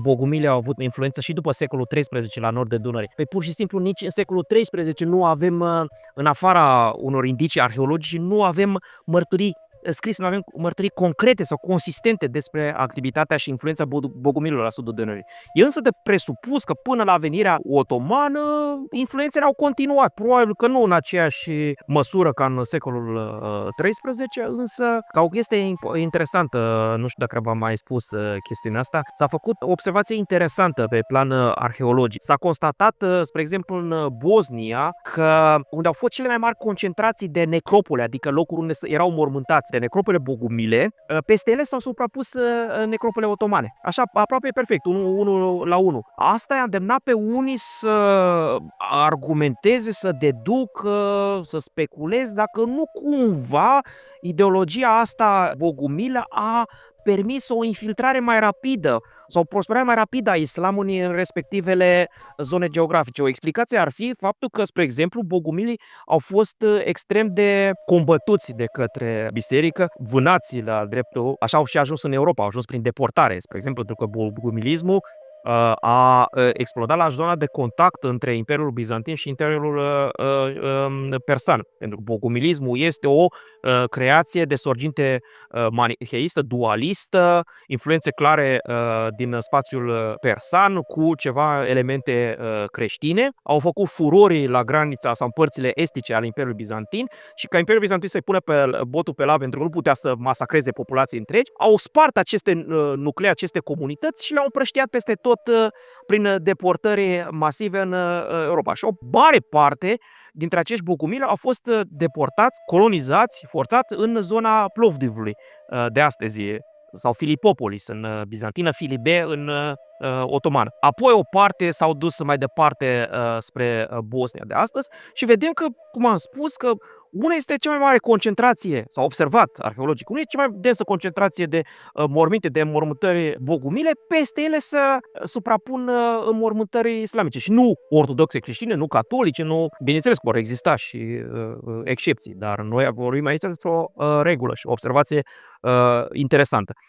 Bogumile au avut influență și după secolul XIII la nord de Dunăre. Păi pur și simplu nici în secolul XIII nu avem, în afara unor indicii arheologice, nu avem mărturii scrise, nu avem mărturii concrete sau consistente despre activitatea și influența bogumililor la sudul Dunării. E însă de presupus că până la venirea otomană, influențele au continuat. Probabil că nu în aceeași măsură ca în secolul XIII, însă ca o chestie interesantă, nu știu dacă v-am mai spus chestiunea asta, s-a făcut o observație interesantă pe plan arheologic. S-a constatat, spre exemplu, în Bosnia, că unde au fost cele mai mari concentrații de necropole, adică locuri unde erau mormântați de necropole bogumile, peste ele s-au suprapus necropole otomane. Așa, aproape perfect, unul la unul. Asta i-a îndemnat pe unii să argumenteze, să deducă, să speculeze dacă nu cumva ideologia asta bogumilă a permis o infiltrare mai rapidă sau o prosperare mai rapidă a islamului în respectivele zone geografice. O explicație ar fi faptul că, spre exemplu, bogumilii au fost extrem de combătuți de către biserică, vânați la dreptul, așa au și ajuns în Europa, au ajuns prin deportare, spre exemplu, pentru că bogumilismul a explodat la zona de contact între Imperiul Bizantin și Imperiul Persan. Pentru că bogumilismul este o creație de sorginte manicheistă, dualistă, influențe clare din spațiul persan cu ceva elemente creștine. Au făcut furori la granița sau în părțile estice ale Imperiului Bizantin și ca Imperiul Bizantin să-i pună botul pe lab pentru că nu putea să masacreze populații întregi, au spart aceste nuclee, aceste comunități și le-au împrăștiat peste tot prin deportări masive în Europa. Și o mare parte dintre acești bogumili au fost deportați, colonizați, forțați în zona Plovdivului de astăzi, sau Filipopolis în bizantină, Filibe în otomană. Apoi o parte s-au dus mai departe spre Bosnia de astăzi și vedem că, cum am spus, că una este cea mai mare concentrație, s-a observat arheologic, una este cea mai densă concentrație de morminte, de înmormântări bogumile, peste ele să suprapun înmormântări islamice și nu ortodoxe creștine, nu catolice, nu... Bineînțeles că vor exista și excepții, dar noi vorbim aici despre o regulă și o observație interesantă.